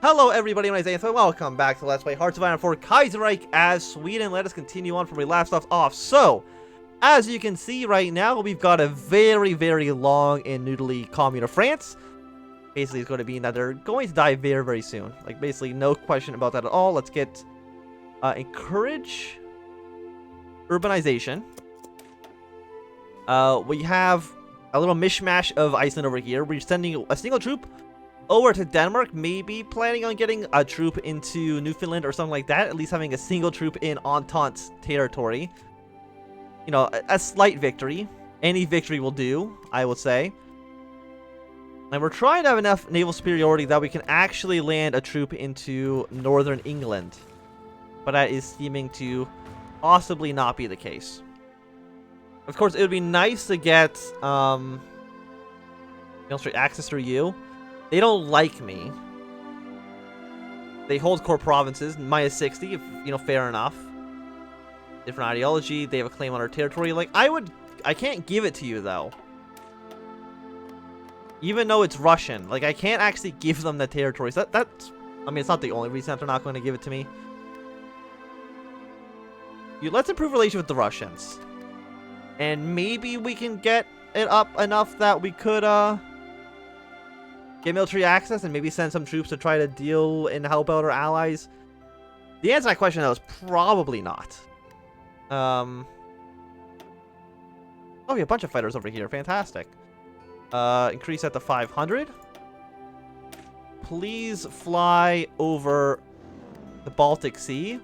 Hello everybody, my name is Anthony. Welcome back to Let's Play Hearts of Iron for Kaiserreich as Sweden. Let us continue on from where we last left off. So, as you can see right now, we've got a very, very long and noodly Commune of France. Basically, it's going to be that they're going to die very, very soon. Like, basically, no question about that at all. Let's get encourage urbanization. We have a little mishmash of Iceland over here. We're sending a single troop over to Denmark, maybe planning on getting a troop into Newfoundland or something like that. At least having a single troop in Entente territory. You know, a slight victory. Any victory will do, I would say. And we're trying to have enough naval superiority that we can actually land a troop into northern England. But that is seeming to possibly not be the case. Of course, it would be nice to get straight access through you. They don't like me. They hold core provinces, minus 60, if, you know, fair enough. Different ideology, they have a claim on our territory. Like, I can't give it to you, though. Even though it's Russian. Like, I can't actually give them the territories. That's, I mean, it's not the only reason that they're not going to give it to me. Let's improve relations with the Russians. And maybe we can get it up enough that we could, get military access and maybe send some troops to try to deal and help out our allies. The answer to that question, though, is probably not. Oh, we have a bunch of fighters over here. Fantastic. Increase that to 500. Please fly over the Baltic Sea.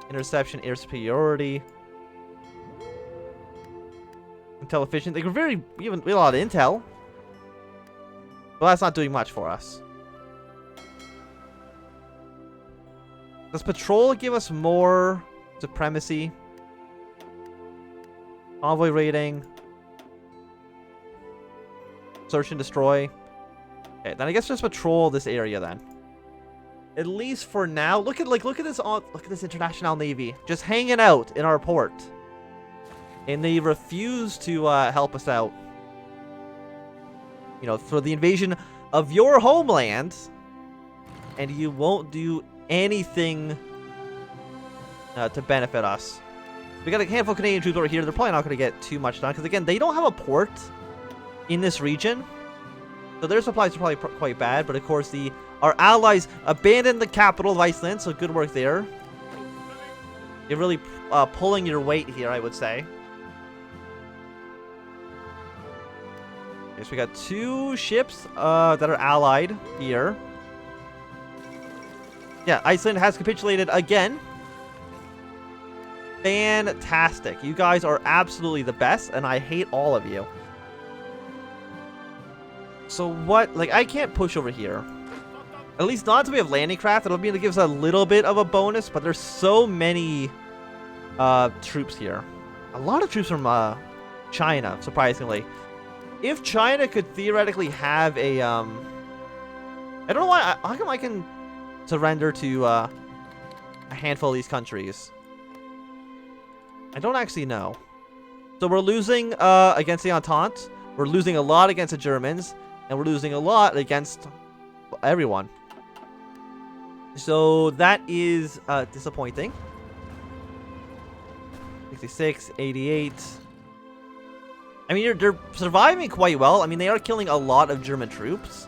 Interception, air superiority. Intel efficient. They were we have a lot of intel. Well, that's not doing much for us. Does patrol give us more supremacy? Convoy rating. Search and destroy. Okay, then I guess just patrol this area then. At least for now. Look at this international navy just hanging out in our port. And they refuse to help us out. You know, for the invasion of your homeland, and you won't do anything to benefit us. We got a handful of Canadian troops over here. They're probably not going to get too much done, because again, they don't have a port in this region, so their supplies are probably quite bad. But of course, our allies abandoned the capital of Iceland, so good work there. You're really pulling your weight here, I would say. Okay, so we got 2 ships that are allied here. Yeah, Iceland has capitulated again. Fantastic. You guys are absolutely the best, and I hate all of you. So what? Like, I can't push over here. At least not until we have landing craft. It'll be able to give us a little bit of a bonus, but there's so many troops here. A lot of troops from China, surprisingly. If China could theoretically have a, I don't know why, how come I can surrender to a handful of these countries? I don't actually know. So we're losing against the Entente, we're losing a lot against the Germans, and we're losing a lot against everyone. So that is disappointing. 66, 88... I mean, they're surviving quite well. I mean, they are killing a lot of German troops.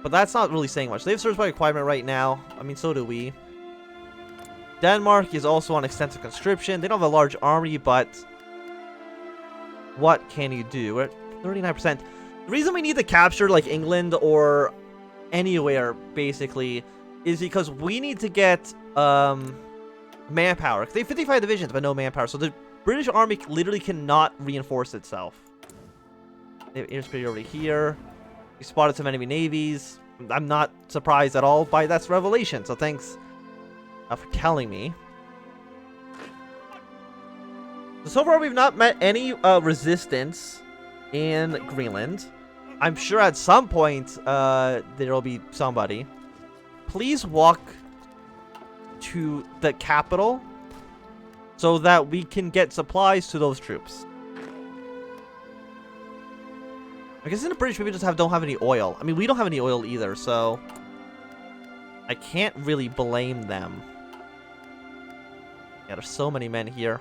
But that's not really saying much. They have service by requirement right now. I mean, so do we. Denmark is also on extensive conscription. They don't have a large army, but what can you do? We're at 39%. The reason we need to capture, like, England or anywhere, basically, is because we need to get manpower. They have 55 divisions, but no manpower. So the British army literally cannot reinforce itself. They have air superiority here. We spotted some enemy navies. I'm not surprised at all by that revelation, so thanks for telling me. So far, we've not met any resistance in Greenland. I'm sure at some point there will be somebody. Please walk to the capital so that we can get supplies to those troops. I guess in the British, maybe just don't have any oil. I mean, we don't have any oil either, so I can't really blame them. Yeah, there's so many men here.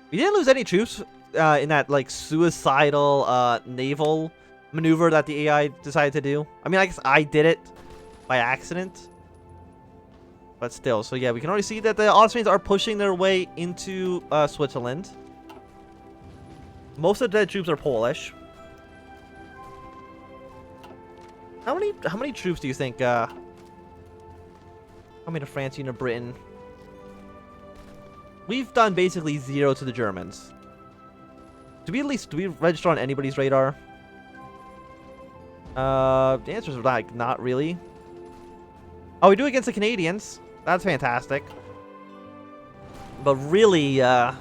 We didn't lose any troops in that, like, suicidal naval maneuver that the AI decided to do. I mean, I guess I did it by accident. But still, so yeah, we can already see that the Austrians are pushing their way into Switzerland. Most of the dead troops are Polish. How many troops do you think how many to France, Union, Britain? We've done basically 0 to the Germans. Do we register on anybody's radar? The answer is like not really. Oh, we do against the Canadians. That's fantastic. But really, we're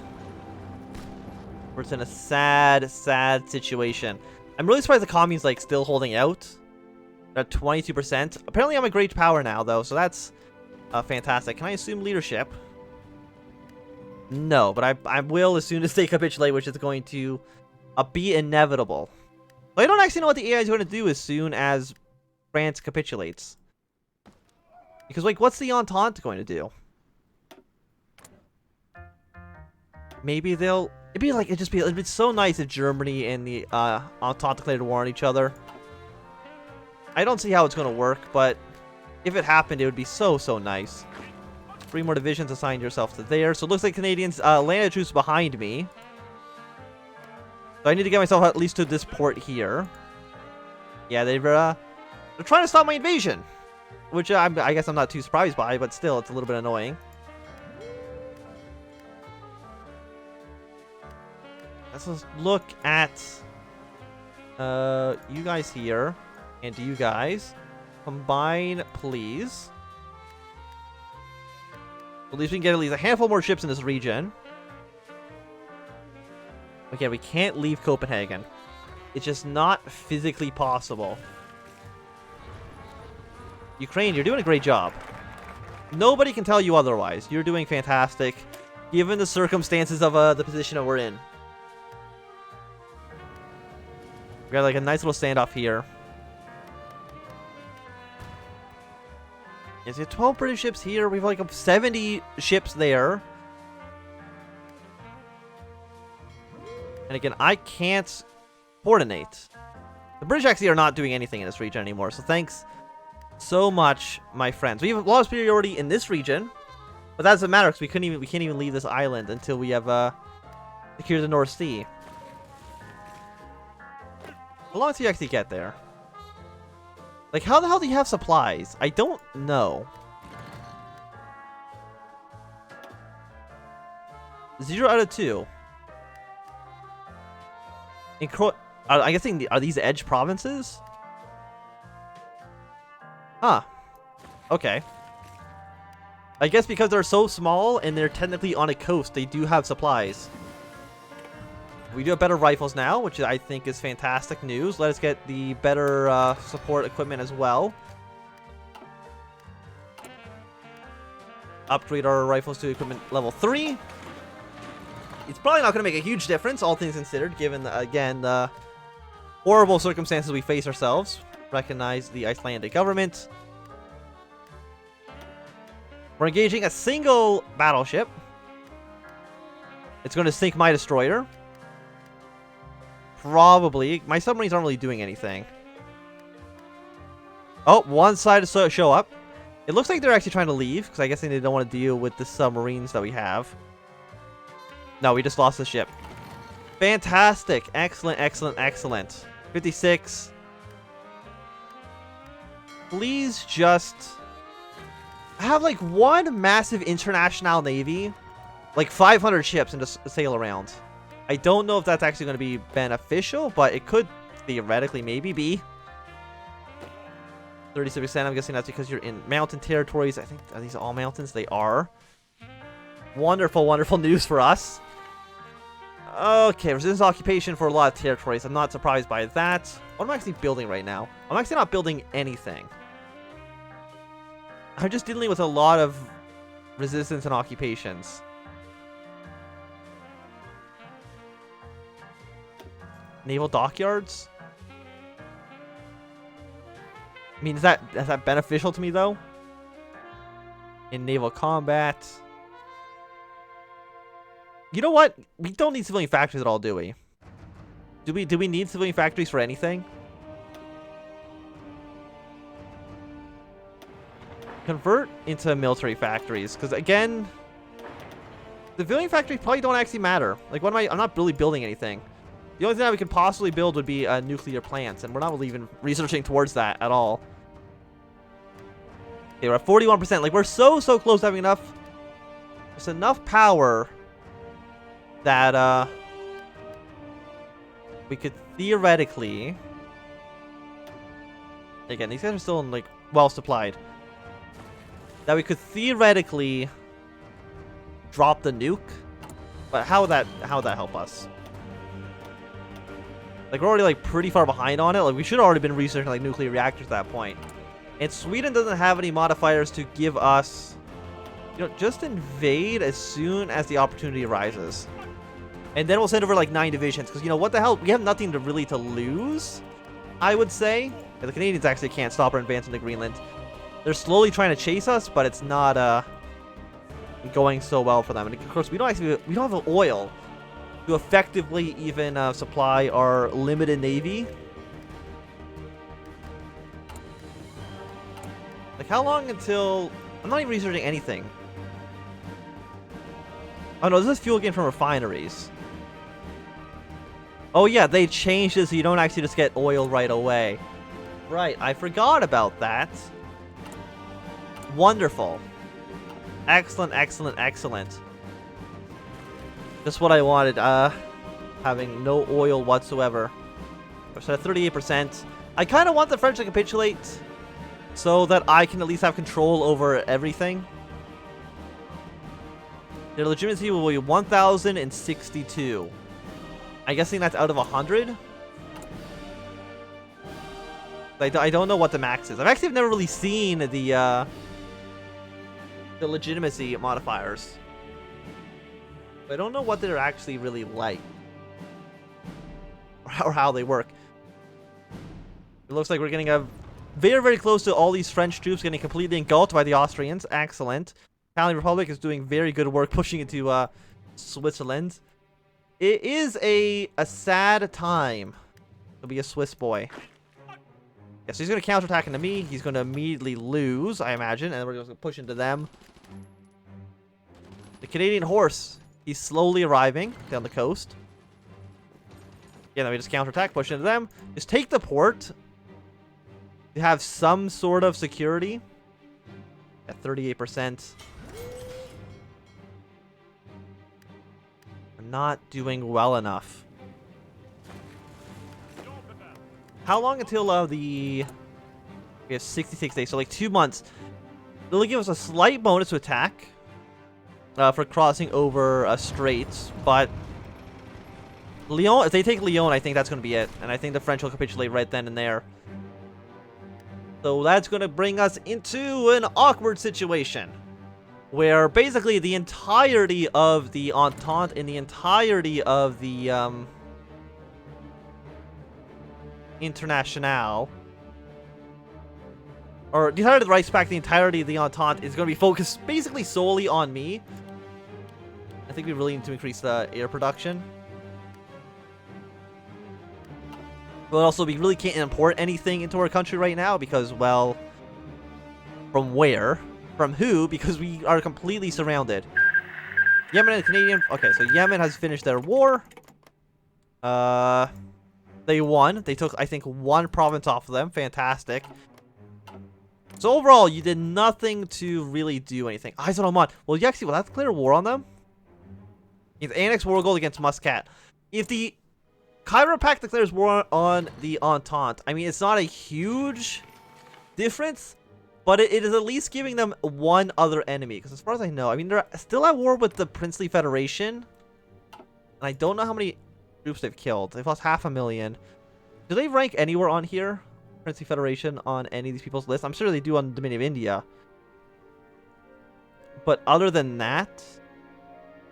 in a sad situation. I'm really surprised the Commune's like still holding out. They're at 22%. Apparently I'm a great power now though, so that's fantastic. Can I assume leadership? No, but I will as soon as they capitulate, which is going to be inevitable. But I don't actually know what the AI is going to do as soon as France capitulates. Because, like, what's the Entente going to do? Maybe they'll... It'd be so nice if Germany and the Entente declared war on each other. I don't see how it's going to work, but if it happened, it would be so nice. 3 more divisions assigned yourself to there. So it looks like Canadians landed troops behind me. So I need to get myself at least to this port here. Yeah, they're trying to stop my invasion. Which I guess I'm not too surprised by, but still, it's a little bit annoying. Let's just look at you guys here. And you guys. Combine, please. At least we can get at least a handful more ships in this region. Again, we can't leave Copenhagen. It's just not physically possible. Ukraine, you're doing a great job. Nobody can tell you otherwise. You're doing fantastic, given the circumstances of the position that we're in. We got like a nice little standoff here. Is it 12 British ships here? We have like 70 ships there. And again, I can't coordinate. The British actually are not doing anything in this region anymore, so thanks so much, my friends. We have a lot of superiority in this region, but that doesn't matter because we can't even leave this island until we have secured the North Sea. How long do you actually get there? Like, how the hell do you have supplies? I don't know. 0 out of 2. I'm guessing, are these edge provinces? Huh. Okay. I guess because they're so small and they're technically on a coast, they do have supplies. We do have better rifles now, which I think is fantastic news. Let us get the better support equipment as well. Upgrade our rifles to equipment level 3. It's probably not going to make a huge difference, all things considered, given, again, the horrible circumstances we face ourselves. Recognize the Icelandic government. We're engaging a single battleship. It's going to sink my destroyer. Probably. My submarines aren't really doing anything. Oh, one side to show up. It looks like they're actually trying to leave, because I guess they don't want to deal with the submarines that we have. No, we just lost the ship. Fantastic. Excellent, excellent, excellent. 56. Please just have like one massive international navy, like 500 ships, and just sail around. I don't know if that's actually going to be beneficial, but it could theoretically maybe be. 36%, I'm guessing that's because you're in mountain territories. I think, are these all mountains? They are. Wonderful, wonderful news for us. Okay, resistance occupation for a lot of territories. I'm not surprised by that. What am I actually building right now? I'm actually not building anything. I'm just dealing with a lot of resistance and occupations. Naval dockyards? I mean, is that beneficial to me, though? in naval combat. You know what? We don't need civilian factories at all, do we? Do we need civilian factories for anything? Convert into military factories, because again, the civilian factories probably don't actually matter. Like, what am I'm not really building anything. The only thing that we could possibly build would be nuclear plants, and we're not really even researching towards that at all. Okay, we're at 41%. Like, we're so close to having enough. There's enough power that we could theoretically. Again, these guys are still like well supplied. That we could theoretically drop the nuke, but how would that help us? Like, we're already like pretty far behind on it. Like, we should have already been researching like nuclear reactors at that point. And Sweden doesn't have any modifiers to give us, you know, just invade as soon as the opportunity arises. And then we'll send over like 9 divisions, because, you know, what the hell, we have nothing to really to lose, I would say. Yeah, the Canadians actually can't stop our advance into Greenland. They're slowly trying to chase us, but it's not going so well for them. And of course, we don't have oil to effectively even supply our limited navy. Like, how long until... I'm not even researching anything. Oh no, this is fuel gain from refineries. Oh yeah, they changed it so you don't actually just get oil right away. Right, I forgot about that. Wonderful. Excellent, excellent, excellent. Just what I wanted, having no oil whatsoever. So at 38%. I kind of want the French to capitulate so that I can at least have control over everything. Their legitimacy will be 1,062. I'm guessing that's out of 100. I don't know what the max is. I've actually never really seen the legitimacy modifiers. I don't know what they're actually really like, or how they work. It looks like we're getting a very close to all these French troops getting completely engulfed by the Austrians. Excellent. Italian Republic is doing very good work pushing into Switzerland. It is a sad time to be a Swiss boy. Yeah, so he's going to counterattack into me. He's going to immediately lose, I imagine, and then we're going to push into them. The Canadian horse, he's slowly arriving down the coast. Yeah, then we just counterattack, push into them. Just take the port to have some sort of security. At 38%. We're not doing well enough. How long until we have 66 days, so like 2 months. They'll give us a slight bonus to attack for crossing over straits, but Lyon, if they take Lyon, I think that's going to be it, and I think the French will capitulate right then and there. So that's going to bring us into an awkward situation where basically the entirety of the Entente and the entirety of the Internationale, or the entirety of the Reichspakt, the entirety of the Entente is going to be focused basically solely on me. I think we really need to increase the air production. But also, we really can't import anything into our country right now because, well, from where? From who? Because we are completely surrounded. Yemen and Canadian... Okay, so Yemen has finished their war. They won. They took, I think, 1 province off of them. Fantastic. So overall, you did nothing to really do anything. Eyes on Oman. Well, you actually will have to declare war on them. You've annexed war gold against Muscat. If the Kaiserreich Pact declares war on the Entente, I mean, it's not a huge difference, but it is at least giving them one other enemy. Because as far as I know, I mean, they're still at war with the Princely Federation. And I don't know how many troops they've killed. They've lost 500,000. Do they rank anywhere on here? Princely Federation on any of these people's list? I'm sure they do on the Dominion of India. But other than that,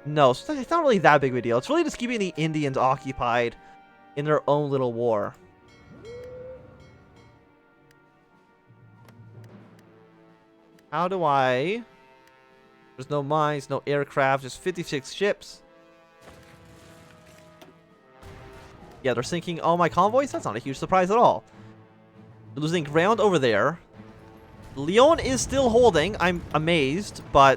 no. So it's not really that big of a deal. It's really just keeping the Indians occupied in their own little war. How do I There's no mines, no aircraft, just 56 ships. Yeah, they're sinking all my convoys. That's not a huge surprise at all. They're losing ground over there. Lyon is still holding. I'm amazed, but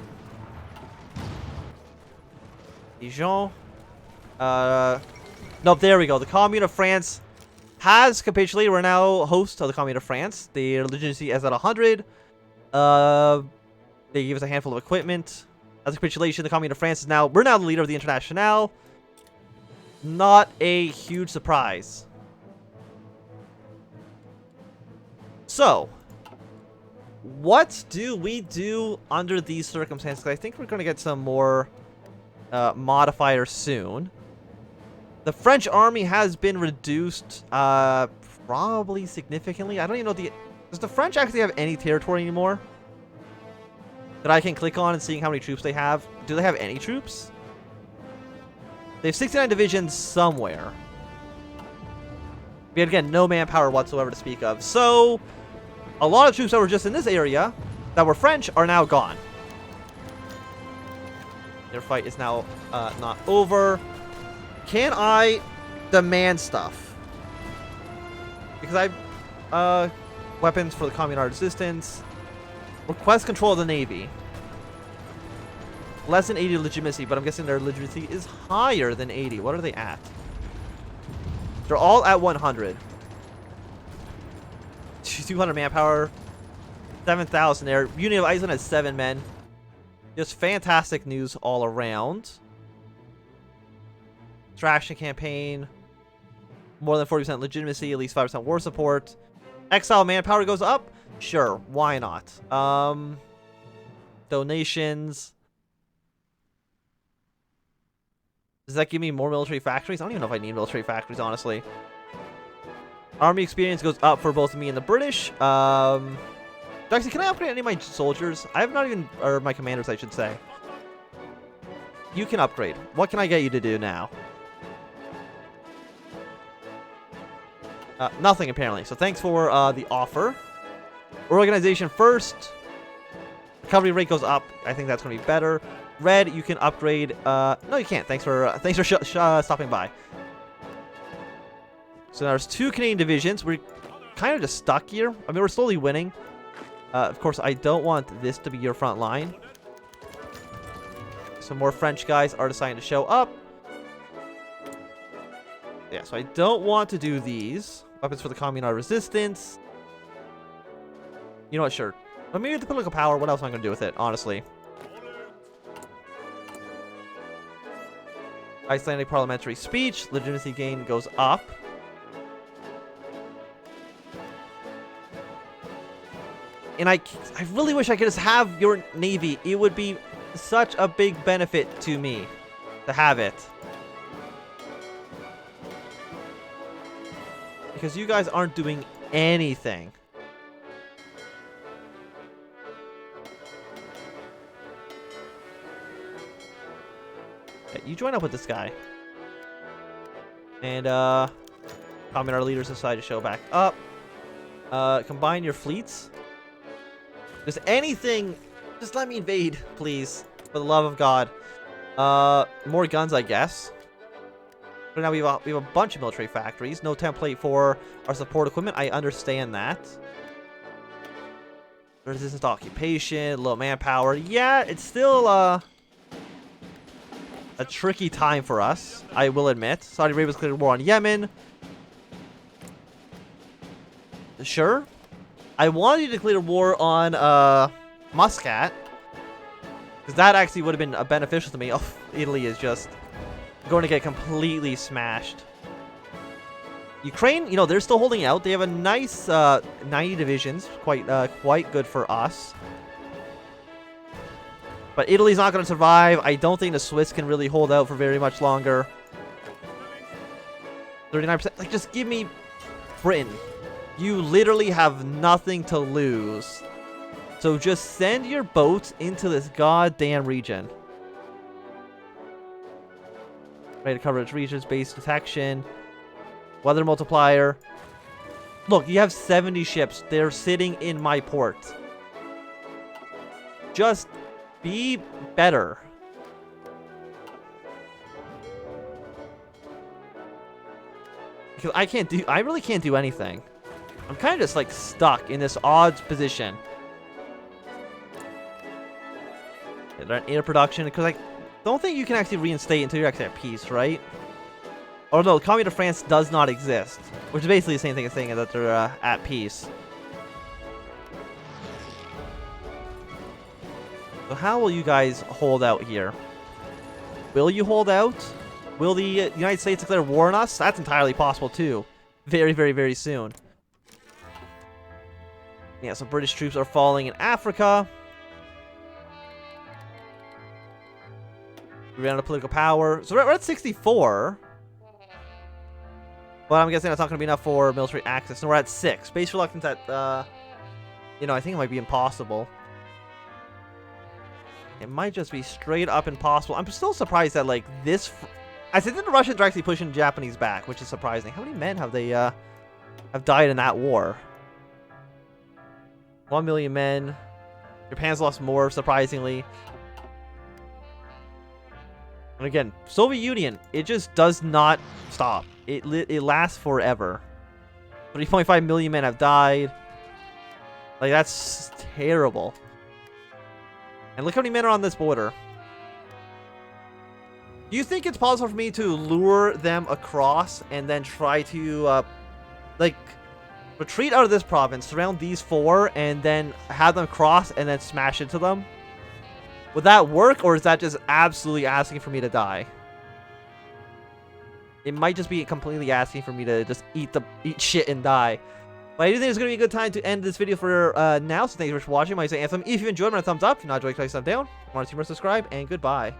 Dijon. Nope, there we go. The Commune of France has capitulated. We're now host of the Commune of France. Their legitimacy is at 100. They gave us a handful of equipment. As a capitulation, the Commune of France is now... We're now the leader of the Internationale. Not a huge surprise. So, what do we do under these circumstances? I think we're going to get some more modifiers soon. The French army has been reduced probably significantly. I don't even know does the French actually have any territory anymore that I can click on and seeing how many troops they have? Do they have any troops? They have 69 divisions somewhere. Yet again, no manpower whatsoever to speak of. So, a lot of troops that were just in this area that were French are now gone. Their fight is now not over. Can I demand stuff? Because I weapons for the communist resistance. Request control of the navy. Less than 80 legitimacy, but I'm guessing their legitimacy is higher than 80. What are they at? They're all at 100. 200 manpower. 7,000 there. Unit of Iceland has 7 men. Just fantastic news all around. Extraction campaign. More than 40% legitimacy, at least 5% war support. Exile manpower goes up. Sure, why not? Donations. Does that give me more military factories? I don't even know if I need military factories, honestly. Army experience goes up for both me and the British. Actually, can I upgrade any of my soldiers? I have not even... Or my commanders, I should say. You can upgrade. What can I get you to do now? Nothing, apparently. So thanks for the offer. Organization first. Recovery rate goes up. I think that's going to be better. Red, you can upgrade. No, you can't. Thanks for stopping by. So there's 2 Canadian divisions. We're kind of just stuck here. I mean, we're slowly winning. Of course, I don't want this to be your front line. Some more French guys are deciding to show up. Yeah, so I don't want to do these. Weapons for the communist resistance. You know what? Sure. Let me get the political power. What else am I going to do with it, honestly? Icelandic parliamentary speech. Legitimacy gain goes up. And I really wish I could just have your navy. It would be such a big benefit to me to have it. Because you guys aren't doing anything. Okay, you join up with this guy. And, our leaders decide to show back up. Combine your fleets. Just anything. Just let me invade, please. For the love of God. More guns, I guess. But now we have a bunch of military factories. No template for our support equipment. I understand that. Resistance to occupation. Low manpower. Yeah, it's still a tricky time for us, I will admit. Saudi Arabia's declared war on Yemen. Sure. I wanted you to declare war on Muscat. Because that actually would have been beneficial to me. Oh, Italy is just going to get completely smashed. Ukraine, you know, they're still holding out. They have a nice 90 divisions. Quite good for us. But Italy's not going to survive. I don't think the Swiss can really hold out for very much longer. 39%. Like, just give me Britain. You literally have nothing to lose. So just send your boats into this goddamn region. Ready to coverage regions, base detection, weather multiplier. Look, you have 70 ships. They're sitting in my port. Just Be better. Because I really can't do anything. I'm kind of just like stuck in this odd position. Yeah, they're in air production because I don't think you can actually reinstate until you're actually at peace, right? Or no, the Commune of France does not exist, which is basically the same thing as saying that they're at peace. So how will you guys hold out here? Will you hold out? Will the United States declare war on us? That's entirely possible too. Very, very, very soon. Yeah, so British troops are falling in Africa. We ran out of political power. So we're at 64. But I'm guessing that's not going to be enough for military access. So we're at 6. Base reluctance at, you know, I think it might be impossible. It might just be straight up impossible. I'm still surprised that, like, this... I said that the Russians are actually pushing the Japanese back, which is surprising. How many men have they, have died in that war? 1 million men. Japan's lost more, surprisingly. And again, Soviet Union, it just does not stop. It lasts forever. 3.5 million men have died. Like, that's terrible. And look how many men are on this border. Do you think it's possible for me to lure them across and then try to, like, retreat out of this province, surround these 4, and then have them cross and then smash into them? Would that work, or is that just absolutely asking for me to die? It might just be completely asking for me to just eat shit and die. But I do think it's going to be a good time to end this video for now. So thank you for watching. My name is Anthem. If you enjoyed, give it a thumbs up. If you're not enjoying, click thumbs down. If you want to see more, subscribe, and goodbye.